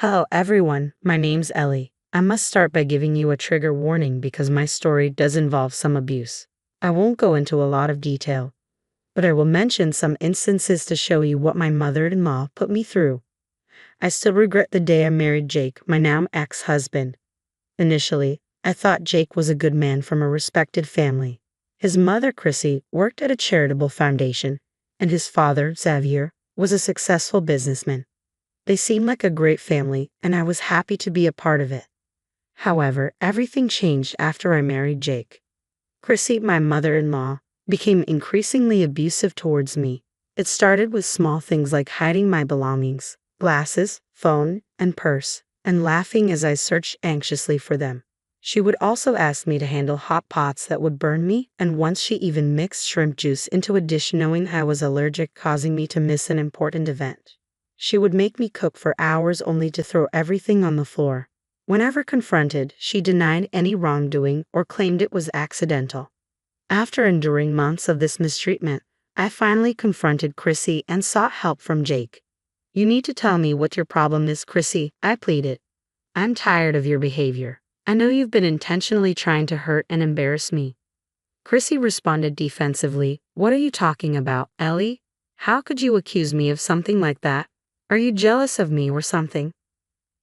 Hello everyone, my name's Ellie. I must start by giving you a trigger warning because my story does involve some abuse. I won't go into a lot of detail, but I will mention some instances to show you what my mother-in-law put me through. I still regret the day I married Jake, my now ex-husband. Initially, I thought Jake was a good man from a respected family. His mother, Chrissy, worked at a charitable foundation, and his father, Xavier, was a successful businessman. They seemed like a great family, and I was happy to be a part of it. However, everything changed after I married Jake. Chrissy, my mother-in-law, became increasingly abusive towards me. It started with small things like hiding my belongings, glasses, phone, and purse, and laughing as I searched anxiously for them. She would also ask me to handle hot pots that would burn me, and once she even mixed shrimp juice into a dish knowing I was allergic, causing me to miss an important event. She would make me cook for hours only to throw everything on the floor. Whenever confronted, she denied any wrongdoing or claimed it was accidental. After enduring months of this mistreatment, I finally confronted Chrissy and sought help from Jake. "You need to tell me what your problem is, Chrissy," I pleaded. "I'm tired of your behavior. I know you've been intentionally trying to hurt and embarrass me." Chrissy responded defensively. "What are you talking about, Ellie? How could you accuse me of something like that? Are you jealous of me or something?"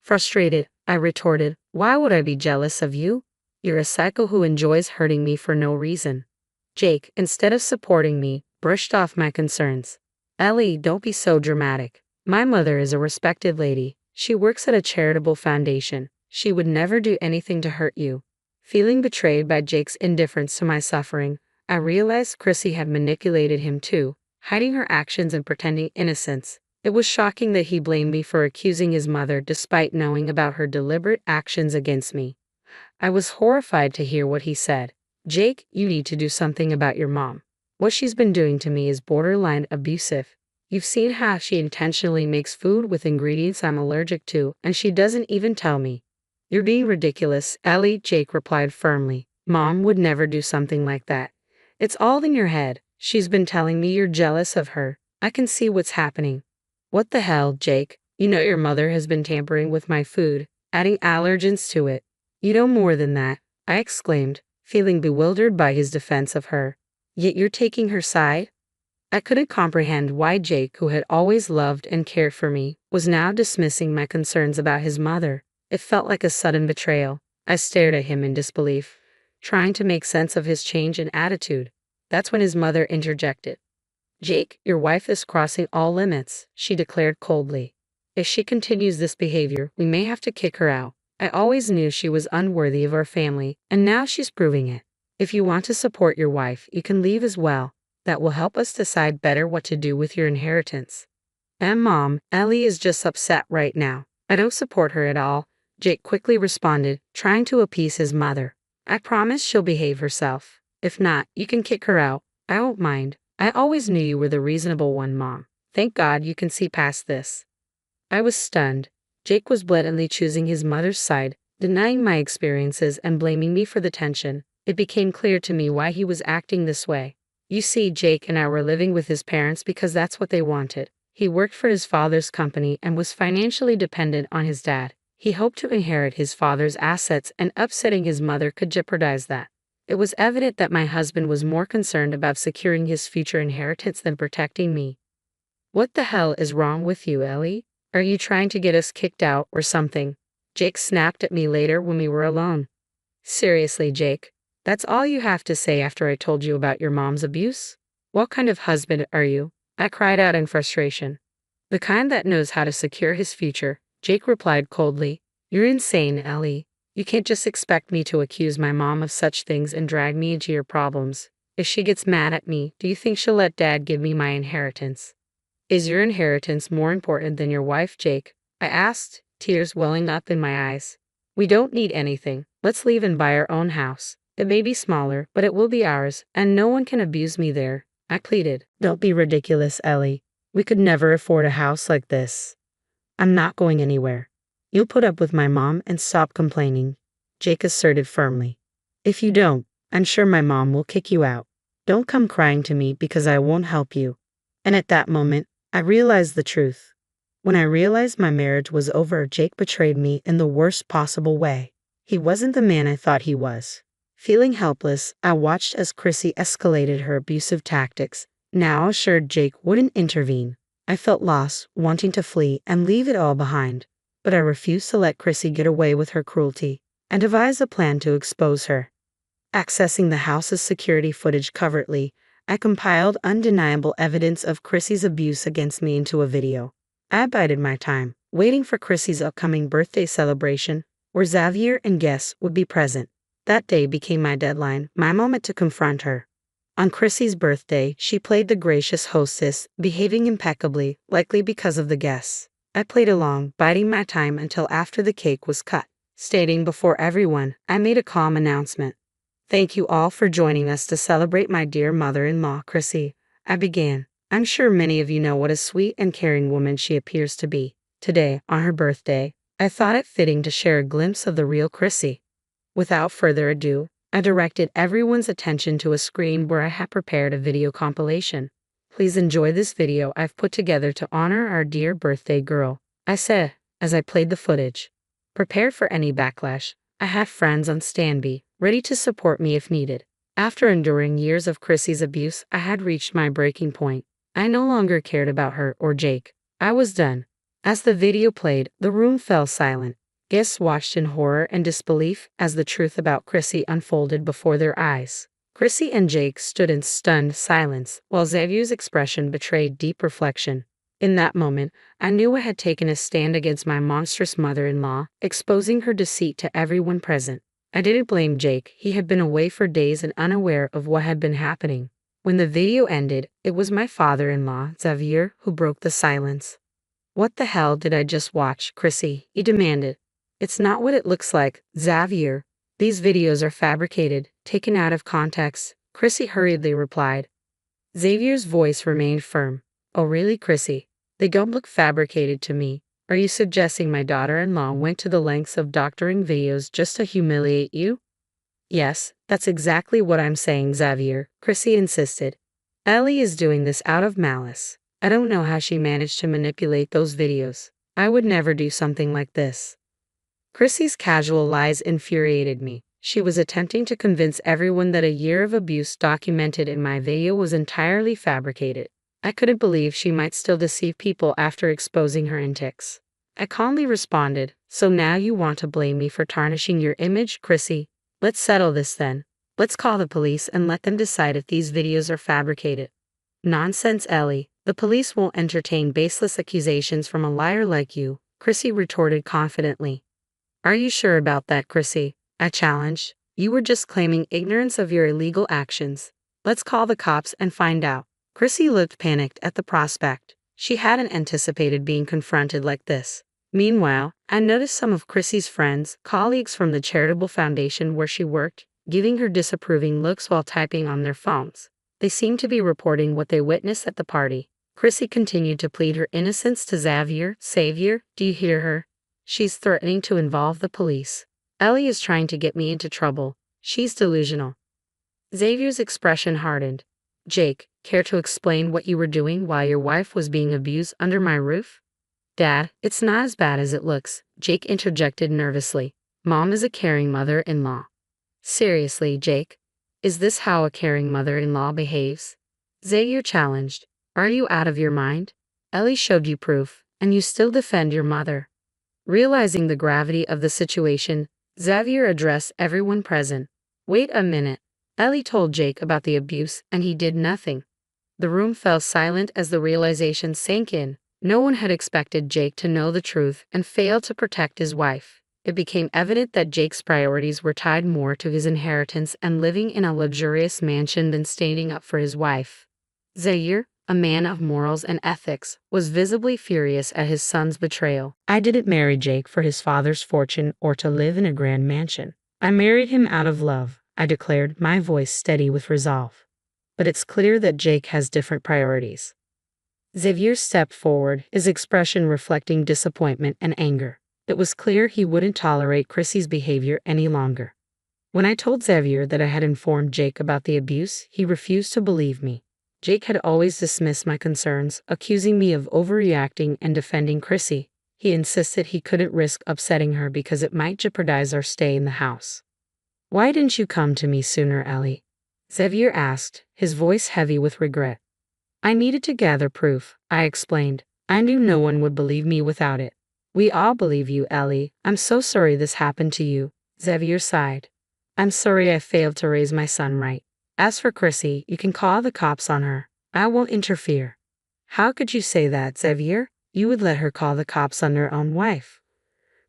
Frustrated, I retorted, "Why would I be jealous of you? You're a psycho who enjoys hurting me for no reason." Jake, instead of supporting me, brushed off my concerns. "Ellie, don't be so dramatic. My mother is a respected lady. She works at a charitable foundation. She would never do anything to hurt you." Feeling betrayed by Jake's indifference to my suffering, I realized Chrissy had manipulated him too, hiding her actions and pretending innocence. It was shocking that he blamed me for accusing his mother despite knowing about her deliberate actions against me. I was horrified to hear what he said. "Jake, you need to do something about your mom. What she's been doing to me is borderline abusive. You've seen how she intentionally makes food with ingredients I'm allergic to, and she doesn't even tell me." "You're being ridiculous, Ellie," Jake replied firmly. "Mom would never do something like that. It's all in your head. She's been telling me you're jealous of her. I can see what's happening." "What the hell, Jake? You know your mother has been tampering with my food, adding allergens to it." "You know more than that," I exclaimed, feeling bewildered by his defense of her. "Yet you're taking her side?" I couldn't comprehend why Jake, who had always loved and cared for me, was now dismissing my concerns about his mother. It felt like a sudden betrayal. I stared at him in disbelief, trying to make sense of his change in attitude. That's when his mother interjected. "Jake, your wife is crossing all limits," she declared coldly. "If she continues this behavior, we may have to kick her out. I always knew she was unworthy of our family, and now she's proving it. If you want to support your wife, you can leave as well. That will help us decide better what to do with your inheritance." "And Mom, Ellie is just upset right now. I don't support her at all," Jake quickly responded, trying to appease his mother. "I promise she'll behave herself. If not, you can kick her out. I won't mind. I always knew you were the reasonable one, Mom. Thank God you can see past this." I was stunned. Jake was blatantly choosing his mother's side, denying my experiences and blaming me for the tension. It became clear to me why he was acting this way. You see, Jake and I were living with his parents because that's what they wanted. He worked for his father's company and was financially dependent on his dad. He hoped to inherit his father's assets, and upsetting his mother could jeopardize that. It was evident that my husband was more concerned about securing his future inheritance than protecting me. "What the hell is wrong with you, Ellie? Are you trying to get us kicked out or something?" Jake snapped at me later when we were alone. "Seriously, Jake, that's all you have to say after I told you about your mom's abuse? What kind of husband are you?" I cried out in frustration. "The kind that knows how to secure his future," Jake replied coldly. "You're insane, Ellie. You can't just expect me to accuse my mom of such things and drag me into your problems. If she gets mad at me, do you think she'll let Dad give me my inheritance?" "Is your inheritance more important than your wife, Jake?" I asked, tears welling up in my eyes. "We don't need anything. Let's leave and buy our own house. It may be smaller, but it will be ours, and no one can abuse me there," I pleaded. "Don't be ridiculous, Ellie. We could never afford a house like this." "I'm not going anywhere. You'll put up with my mom and stop complaining," Jake asserted firmly. "If you don't, I'm sure my mom will kick you out. Don't come crying to me because I won't help you." And at that moment, I realized the truth. When I realized my marriage was over, Jake betrayed me in the worst possible way. He wasn't the man I thought he was. Feeling helpless, I watched as Chrissy escalated her abusive tactics, now assured Jake wouldn't intervene. I felt lost, wanting to flee and leave it all behind. But I refused to let Chrissy get away with her cruelty, and devised a plan to expose her. Accessing the house's security footage covertly, I compiled undeniable evidence of Chrissy's abuse against me into a video. I bided my time, waiting for Chrissy's upcoming birthday celebration, where Xavier and guests would be present. That day became my deadline, my moment to confront her. On Chrissy's birthday, she played the gracious hostess, behaving impeccably, likely because of the guests. I played along, biding my time until after the cake was cut. Stating before everyone, I made a calm announcement. "Thank you all for joining us to celebrate my dear mother-in-law, Chrissy," I began. "I'm sure many of you know what a sweet and caring woman she appears to be. Today, on her birthday, I thought it fitting to share a glimpse of the real Chrissy." Without further ado, I directed everyone's attention to a screen where I had prepared a video compilation. "Please enjoy this video I've put together to honor our dear birthday girl," I said, as I played the footage. Prepared for any backlash, I had friends on standby, ready to support me if needed. After enduring years of Chrissy's abuse, I had reached my breaking point. I no longer cared about her or Jake. I was done. As the video played, the room fell silent. Guests watched in horror and disbelief as the truth about Chrissy unfolded before their eyes. Chrissy and Jake stood in stunned silence, while Xavier's expression betrayed deep reflection. In that moment, I knew I had taken a stand against my monstrous mother-in-law, exposing her deceit to everyone present. I didn't blame Jake. He had been away for days and unaware of what had been happening. When the video ended, it was my father-in-law, Xavier, who broke the silence. "What the hell did I just watch, Chrissy?" he demanded. "It's not what it looks like, Xavier. These videos are fabricated, taken out of context," Chrissy hurriedly replied. Xavier's voice remained firm. "Oh really, Chrissy? They don't look fabricated to me. Are you suggesting my daughter-in-law went to the lengths of doctoring videos just to humiliate you?" "Yes, that's exactly what I'm saying, Xavier," Chrissy insisted. "Ellie is doing this out of malice. I don't know how she managed to manipulate those videos. I would never do something like this." Chrissy's casual lies infuriated me. She was attempting to convince everyone that a year of abuse documented in my video was entirely fabricated. I couldn't believe she might still deceive people after exposing her antics. I calmly responded, "So now you want to blame me for tarnishing your image, Chrissy? Let's settle this then. Let's call the police and let them decide if these videos are fabricated." "Nonsense, Ellie. The police won't entertain baseless accusations from a liar like you," Chrissy retorted confidently. "Are you sure about that, Chrissy?" I challenged. "You were just claiming ignorance of your illegal actions. Let's call the cops and find out." Chrissy looked panicked at the prospect. She hadn't anticipated being confronted like this. Meanwhile, I noticed some of Chrissy's friends, colleagues from the charitable foundation where she worked, giving her disapproving looks while typing on their phones. They seemed to be reporting what they witnessed at the party. Chrissy continued to plead her innocence to Xavier. "Xavier, do you hear her? She's threatening to involve the police. Ellie is trying to get me into trouble. She's delusional." Xavier's expression hardened. "Jake, care to explain what you were doing while your wife was being abused under my roof?" "Dad, it's not as bad as it looks," Jake interjected nervously. "Mom is a caring mother-in-law." "Seriously, Jake? Is this how a caring mother-in-law behaves?" Xavier challenged. "Are you out of your mind? Ellie showed you proof, and you still defend your mother." Realizing the gravity of the situation, Xavier addressed everyone present. "Wait a minute. Ellie told Jake about the abuse, and he did nothing." The room fell silent as the realization sank in. No one had expected Jake to know the truth and fail to protect his wife. It became evident that Jake's priorities were tied more to his inheritance and living in a luxurious mansion than standing up for his wife. Zaire, a man of morals and ethics, was visibly furious at his son's betrayal. "I didn't marry Jake for his father's fortune or to live in a grand mansion. I married him out of love," I declared, my voice steady with resolve. "But it's clear that Jake has different priorities." Xavier stepped forward, his expression reflecting disappointment and anger. It was clear he wouldn't tolerate Chrissy's behavior any longer. When I told Xavier that I had informed Jake about the abuse, he refused to believe me. Jake had always dismissed my concerns, accusing me of overreacting and defending Chrissy. He insisted he couldn't risk upsetting her because it might jeopardize our stay in the house. "Why didn't you come to me sooner, Ellie?" Xavier asked, his voice heavy with regret. "I needed to gather proof," I explained. "I knew no one would believe me without it." "We all believe you, Ellie. I'm so sorry this happened to you," Xavier sighed. "I'm sorry I failed to raise my son right. As for Chrissy, you can call the cops on her. I won't interfere." "How could you say that, Xavier? You would let her call the cops on their own wife?"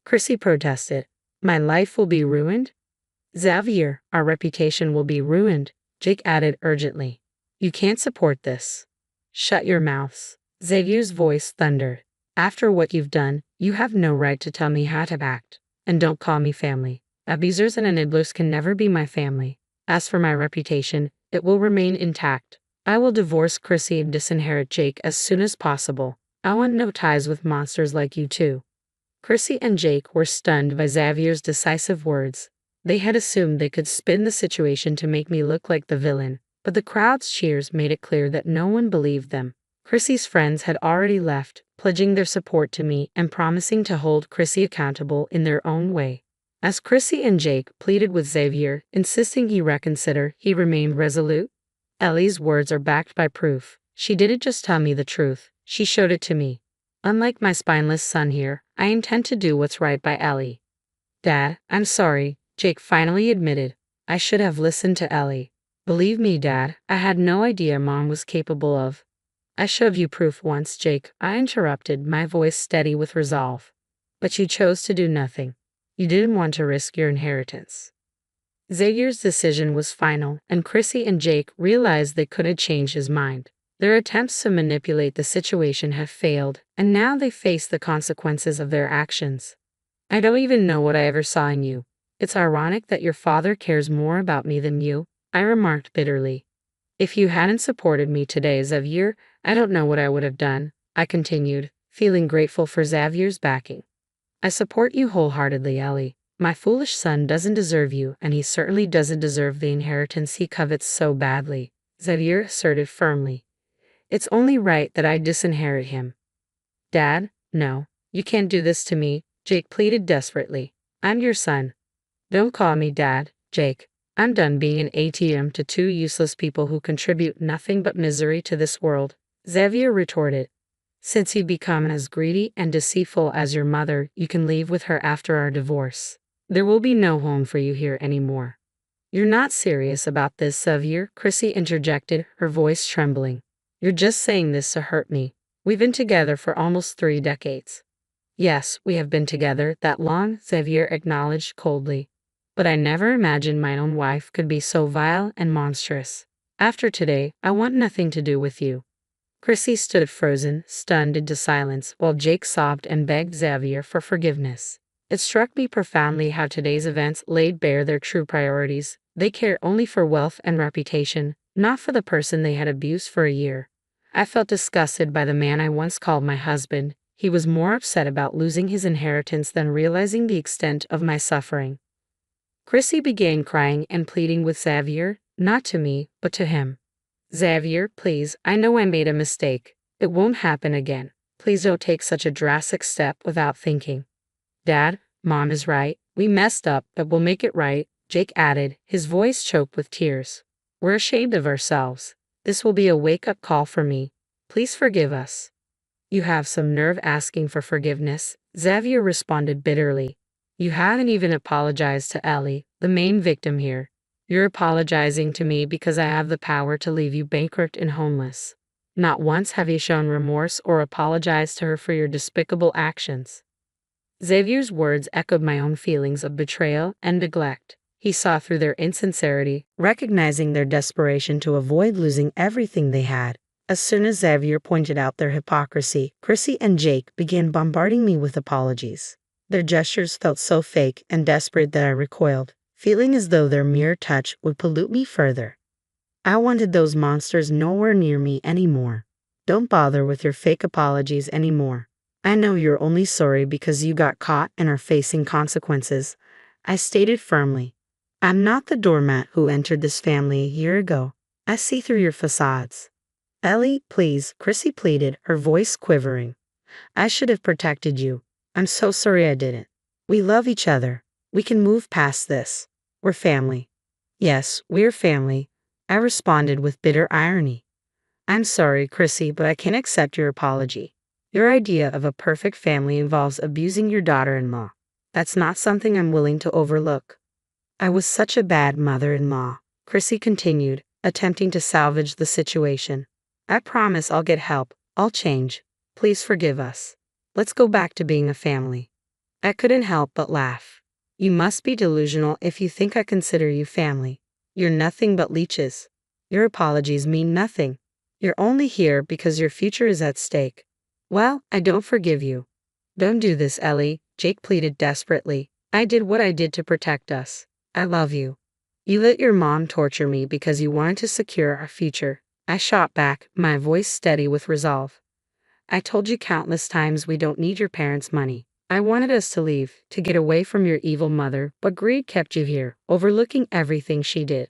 Chrissy protested. "My life will be ruined?" "Xavier, our reputation will be ruined," Jake added urgently. "You can't support this." "Shut your mouths." Xavier's voice thundered. "After what you've done, you have no right to tell me how to act. And don't call me family. Abusers and enablers can never be my family. As for my reputation, it will remain intact. I will divorce Chrissy and disinherit Jake as soon as possible. I want no ties with monsters like you two." Chrissy and Jake were stunned by Xavier's decisive words. They had assumed they could spin the situation to make me look like the villain, but the crowd's cheers made it clear that no one believed them. Chrissy's friends had already left, pledging their support to me and promising to hold Chrissy accountable in their own way. As Chrissy and Jake pleaded with Xavier, insisting he reconsider, he remained resolute. "Ellie's words are backed by proof. She didn't just tell me the truth, she showed it to me. Unlike my spineless son here, I intend to do what's right by Ellie." "Dad, I'm sorry," Jake finally admitted. "I should have listened to Ellie. Believe me, Dad, I had no idea Mom was capable of." "I showed you proof once, Jake," I interrupted, my voice steady with resolve. "But you chose to do nothing. You didn't want to risk your inheritance." Xavier's decision was final, and Chrissy and Jake realized they couldn't change his mind. Their attempts to manipulate the situation had failed, and now they faced the consequences of their actions. "I don't even know what I ever saw in you. It's ironic that your father cares more about me than you," I remarked bitterly. "If you hadn't supported me today, Xavier, I don't know what I would have done," I continued, feeling grateful for Xavier's backing. "I support you wholeheartedly, Ellie. My foolish son doesn't deserve you, and he certainly doesn't deserve the inheritance he covets so badly," Xavier asserted firmly. "It's only right that I disinherit him." "Dad, no, you can't do this to me," Jake pleaded desperately. "I'm your son." "Don't call me Dad, Jake. I'm done being an ATM to two useless people who contribute nothing but misery to this world," Xavier retorted. "Since you become as greedy and deceitful as your mother, you can leave with her after our divorce. There will be no home for you here anymore." "You're not serious about this, Xavier," Chrissy interjected, her voice trembling. "You're just saying this to hurt me. We've been together for almost 3 decades. "Yes, we have been together that long," Xavier acknowledged coldly. "But I never imagined my own wife could be so vile and monstrous. After today, I want nothing to do with you." Chrissy stood frozen, stunned into silence, while Jake sobbed and begged Xavier for forgiveness. It struck me profoundly how today's events laid bare their true priorities. They cared only for wealth and reputation, not for the person they had abused for a year. I felt disgusted by the man I once called my husband. He was more upset about losing his inheritance than realizing the extent of my suffering. Chrissy began crying and pleading with Xavier, not to me, but to him. "Xavier, please, I know I made a mistake. It won't happen again. Please don't take such a drastic step without thinking." "Dad, Mom is right. We messed up, but we'll make it right," Jake added, his voice choked with tears. "We're ashamed of ourselves. This will be a wake-up call for me. Please forgive us." "You have some nerve asking for forgiveness," Xavier responded bitterly. "You haven't even apologized to Ellie, the main victim here. You're apologizing to me because I have the power to leave you bankrupt and homeless. Not once have you shown remorse or apologized to her for your despicable actions." Xavier's words echoed my own feelings of betrayal and neglect. He saw through their insincerity, recognizing their desperation to avoid losing everything they had. As soon as Xavier pointed out their hypocrisy, Chrissy and Jake began bombarding me with apologies. Their gestures felt so fake and desperate that I recoiled, feeling as though their mere touch would pollute me further. I wanted those monsters nowhere near me anymore. "Don't bother with your fake apologies anymore. I know you're only sorry because you got caught and are facing consequences," I stated firmly. "I'm not the doormat who entered this family a year ago. I see through your facades." Ellie, please, Chrissy pleaded, her voice quivering. I should have protected you. I'm so sorry I didn't. We love each other. We can move past this. We're family. Yes, we're family, I responded with bitter irony. I'm sorry, Chrissy, but I can't accept your apology. Your idea of a perfect family involves abusing your daughter-in-law. That's not something I'm willing to overlook. I was such a bad mother-in-law, Chrissy continued, attempting to salvage the situation. I promise I'll get help. I'll change. Please forgive us. Let's go back to being a family. I couldn't help but laugh. You must be delusional if you think I consider you family. You're nothing but leeches. Your apologies mean nothing. You're only here because your future is at stake. Well, I don't forgive you. Don't do this, Ellie, Jake pleaded desperately. I did what I did to protect us. I love you. You let your mom torture me because you wanted to secure our future. I shot back, my voice steady with resolve. I told you countless times we don't need your parents' money. I wanted us to leave, to get away from your evil mother, but greed kept you here, overlooking everything she did.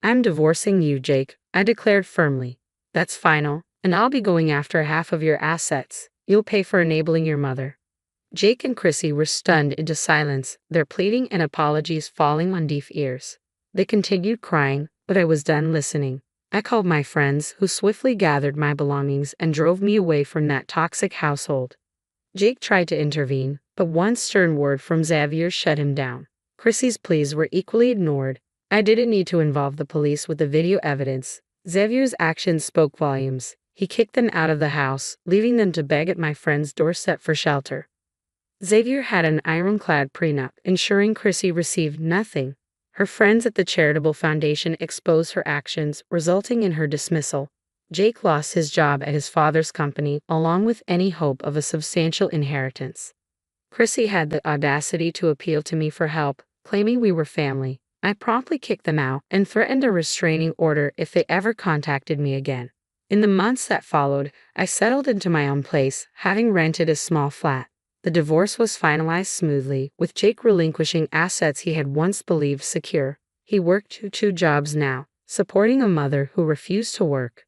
I'm divorcing you, Jake, I declared firmly. That's final, and I'll be going after half of your assets. You'll pay for enabling your mother. Jake and Chrissy were stunned into silence, their pleading and apologies falling on deaf ears. They continued crying, but I was done listening. I called my friends, who swiftly gathered my belongings and drove me away from that toxic household. Jake tried to intervene, but one stern word from Xavier shut him down. Chrissy's pleas were equally ignored. I didn't need to involve the police with the video evidence. Xavier's actions spoke volumes. He kicked them out of the house, leaving them to beg at my friend's doorstep for shelter. Xavier had an ironclad prenup, ensuring Chrissy received nothing. Her friends at the charitable foundation exposed her actions, resulting in her dismissal. Jake lost his job at his father's company, along with any hope of a substantial inheritance. Chrissy had the audacity to appeal to me for help, claiming we were family. I promptly kicked them out and threatened a restraining order if they ever contacted me again. In the months that followed, I settled into my own place, having rented a small flat. The divorce was finalized smoothly, with Jake relinquishing assets he had once believed secure. He worked two jobs now, supporting a mother who refused to work.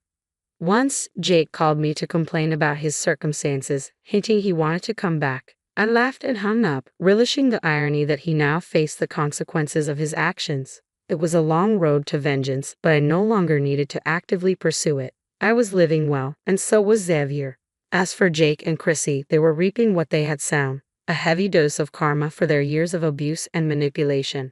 Once, Jake called me to complain about his circumstances, hinting he wanted to come back. I laughed and hung up, relishing the irony that he now faced the consequences of his actions. It was a long road to vengeance, but I no longer needed to actively pursue it. I was living well, and so was Xavier. As for Jake and Chrissy, they were reaping what they had sown, a heavy dose of karma for their years of abuse and manipulation.